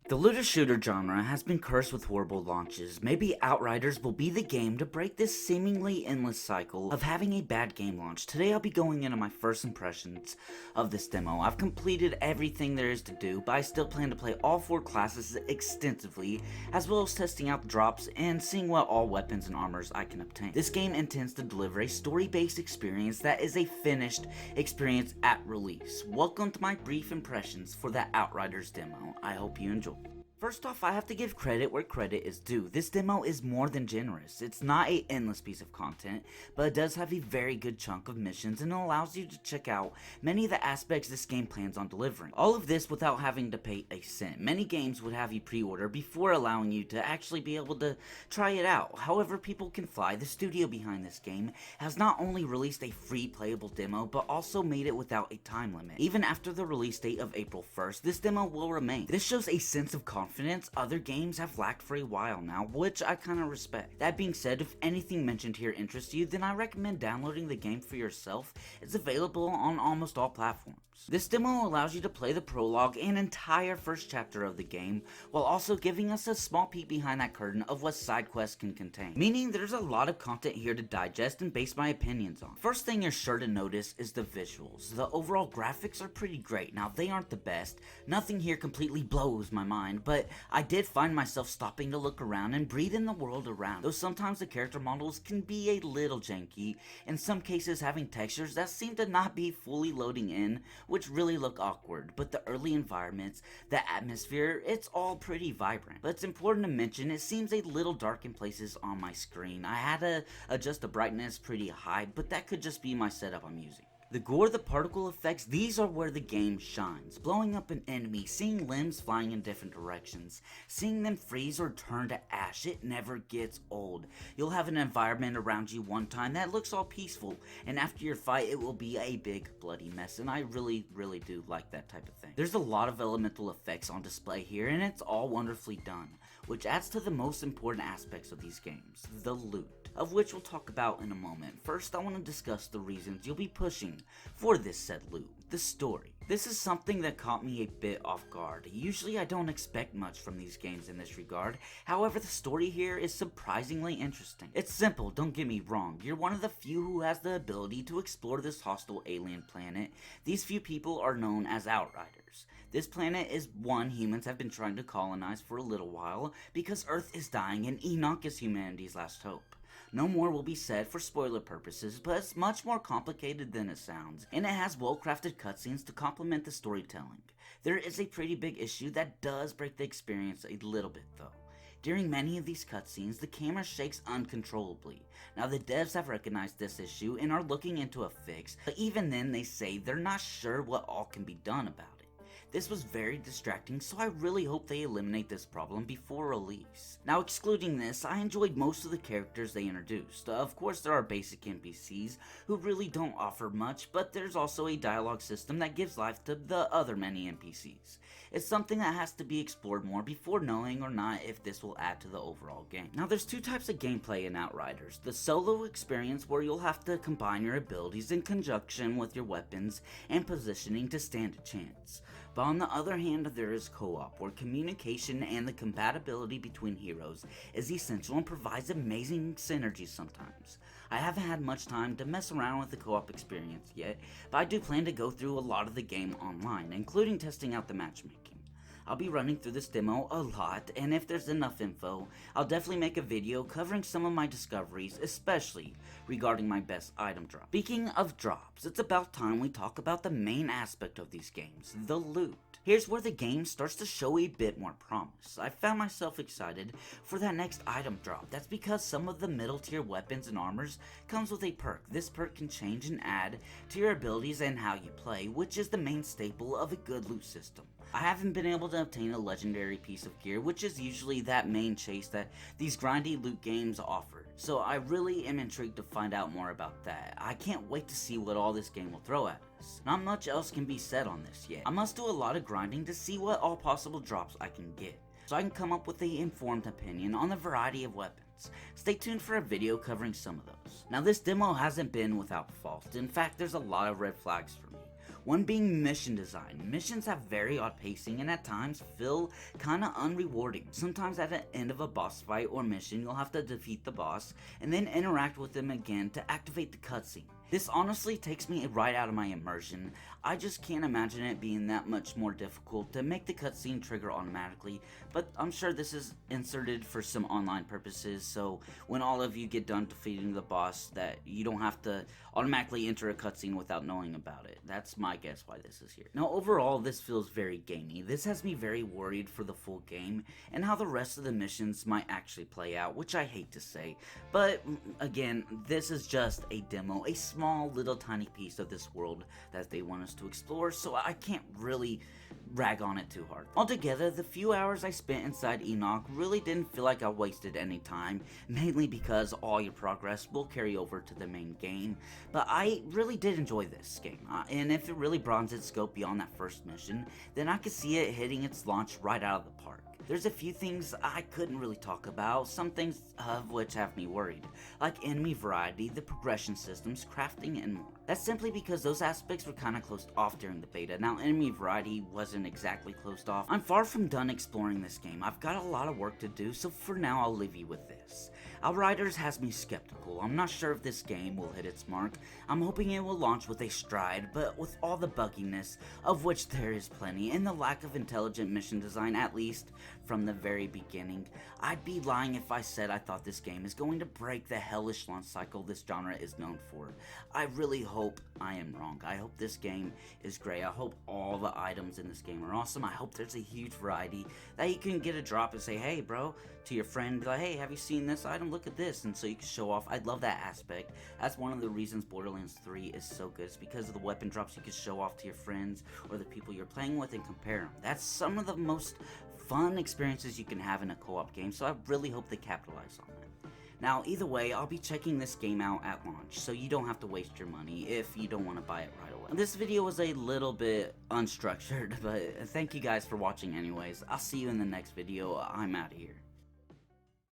The looter shooter genre has been cursed with horrible launches. Maybe Outriders will be the game to break this seemingly endless cycle of having a bad game launch. Today I'll be going into my first impressions of this demo. I've completed everything there is to do, but I still plan to play all 4 classes extensively, as well as testing out the drops and seeing what all weapons and armors I can obtain. This game intends to deliver a story-based experience that is a finished experience at release. Welcome to my brief impressions for the Outriders demo. I hope you enjoy. First off, I have to give credit where credit is due. This demo is more than generous. It's not an endless piece of content, but it does have a very good chunk of missions and it allows you to check out many of the aspects this game plans on delivering. All of this without having to pay a cent. Many games would have you pre-order before allowing you to actually be able to try it out. However, People Can Fly, the studio behind this game, has not only released a free playable demo, but also made it without a time limit. Even after the release date of April 1st, this demo will remain. This shows a sense of confidence other games have lacked for a while now, which I kinda respect. That being said, if anything mentioned here interests you, then I recommend downloading the game for yourself. It's available on almost all platforms. This demo allows you to play the prologue and entire first chapter of the game, while also giving us a small peek behind that curtain of what side quests can contain. Meaning there's a lot of content here to digest and base my opinions on. First thing you're sure to notice is the visuals. The overall graphics are pretty great. Now they aren't the best, nothing here completely blows my mind, but I did find myself stopping to look around and breathe in the world around. Though sometimes the character models can be a little janky, in some cases having textures that seem to not be fully loading in, which really look awkward, but the early environments, the atmosphere, it's all pretty vibrant. But it's important to mention it seems a little dark in places on my screen. I had to adjust the brightness pretty high, but that could just be my setup I'm using. The gore, the particle effects, these are where the game shines. Blowing up an enemy, seeing limbs flying in different directions, seeing them freeze or turn to ash, it never gets old. You'll have an environment around you one time that looks all peaceful, and after your fight it will be a big bloody mess, and I really do like that type of thing. There's a lot of elemental effects on display here, and it's all wonderfully done, which adds to the most important aspects of these games, the loot, of which we'll talk about in a moment. First, I want to discuss the reasons you'll be pushing for this said loot, the story. This is something that caught me a bit off guard. Usually I don't expect much from these games in this regard, however the story here is surprisingly interesting. It's simple, don't get me wrong, you're one of the few who has the ability to explore this hostile alien planet. These few people are known as Outriders. This planet is one humans have been trying to colonize for a little while because Earth is dying and Enoch is humanity's last hope. No more will be said for spoiler purposes, but it's much more complicated than it sounds, and it has well-crafted cutscenes to complement the storytelling. There is a pretty big issue that does break the experience a little bit though. During many of these cutscenes, the camera shakes uncontrollably. Now the devs have recognized this issue and are looking into a fix, but even then they say they're not sure what all can be done about it. This was very distracting, so I really hope they eliminate this problem before release. Now excluding this, I enjoyed most of the characters they introduced. Of course there are basic NPCs who really don't offer much, but there's also a dialogue system that gives life to the other many NPCs. It's something that has to be explored more before knowing or not if this will add to the overall game. Now there's 2 types of gameplay in Outriders. The solo experience where you'll have to combine your abilities in conjunction with your weapons and positioning to stand a chance. But on the other hand, there is co-op, where communication and the compatibility between heroes is essential and provides amazing synergy sometimes. I haven't had much time to mess around with the co-op experience yet, but I do plan to go through a lot of the game online, including testing out the matchmaking. I'll be running through this demo a lot, and if there's enough info, I'll definitely make a video covering some of my discoveries, especially regarding my best item drop. Speaking of drops, it's about time we talk about the main aspect of these games, the loot. Here's where the game starts to show a bit more promise. I found myself excited for that next item drop. That's because some of the middle tier weapons and armors comes with a perk. This perk can change and add to your abilities and how you play, which is the main staple of a good loot system. I haven't been able to obtain a legendary piece of gear, which is usually that main chase that these grindy loot games offer. So I really am intrigued to find out more about that. I can't wait to see what all this game will throw at us. Not much else can be said on this yet. I must do a lot of grinding to see what all possible drops I can get, so I can come up with an informed opinion on the variety of weapons. Stay tuned for a video covering some of those. Now this demo hasn't been without fault. In fact, there's a lot of red flags for me. One being mission design. Missions have very odd pacing and at times feel kinda unrewarding. Sometimes at the end of a boss fight or mission, you'll have to defeat the boss and then interact with them again to activate the cutscene. This honestly takes me right out of my immersion. I just can't imagine it being that much more difficult to make the cutscene trigger automatically, but I'm sure this is inserted for some online purposes, so when all of you get done defeating the boss, that you don't have to automatically enter a cutscene without knowing about it. That's my guess why this is here. Now overall, this feels very gamey. This has me very worried for the full game and how the rest of the missions might actually play out, which I hate to say, but again, this is just a demo, a small little tiny piece of this world that they want us to explore, so I can't really rag on it too hard. Altogether, the few hours I spent inside Enoch really didn't feel like I wasted any time, mainly because all your progress will carry over to the main game, but I really did enjoy this game, and if it really broadens its scope beyond that first mission, then I could see it hitting its launch right out of the park. There's a few things I couldn't really talk about, some things of which have me worried, like enemy variety, the progression systems, crafting, and more. That's simply because those aspects were kinda closed off during the beta. Now enemy variety wasn't exactly closed off. I'm far from done exploring this game. I've got a lot of work to do, so for now I'll leave you with this. Outriders has me skeptical. I'm not sure if this game will hit its mark. I'm hoping it will launch with a stride, but with all the bugginess, of which there is plenty, and the lack of intelligent mission design, at least from the very beginning, I'd be lying if I said I thought this game is going to break the hellish launch cycle this genre is known for. I really hope I am wrong. I hope this game is great. I hope all the items in this game are awesome. I hope there's a huge variety that you can get a drop and say, hey bro, to your friend, be like, hey, have you seen this item? Look at this, and so you can show off. I love that aspect. That's one of the reasons Borderlands 3 is so good. It's because of the weapon drops you can show off to your friends or the people you're playing with and compare them. That's some of the most fun experiences you can have in a co-op game, so I really hope they capitalize on that. Now, either way, I'll be checking this game out at launch, so you don't have to waste your money if you don't want to buy it right away. This video was a little bit unstructured, but thank you guys for watching anyways. I'll see you in the next video. I'm out of here.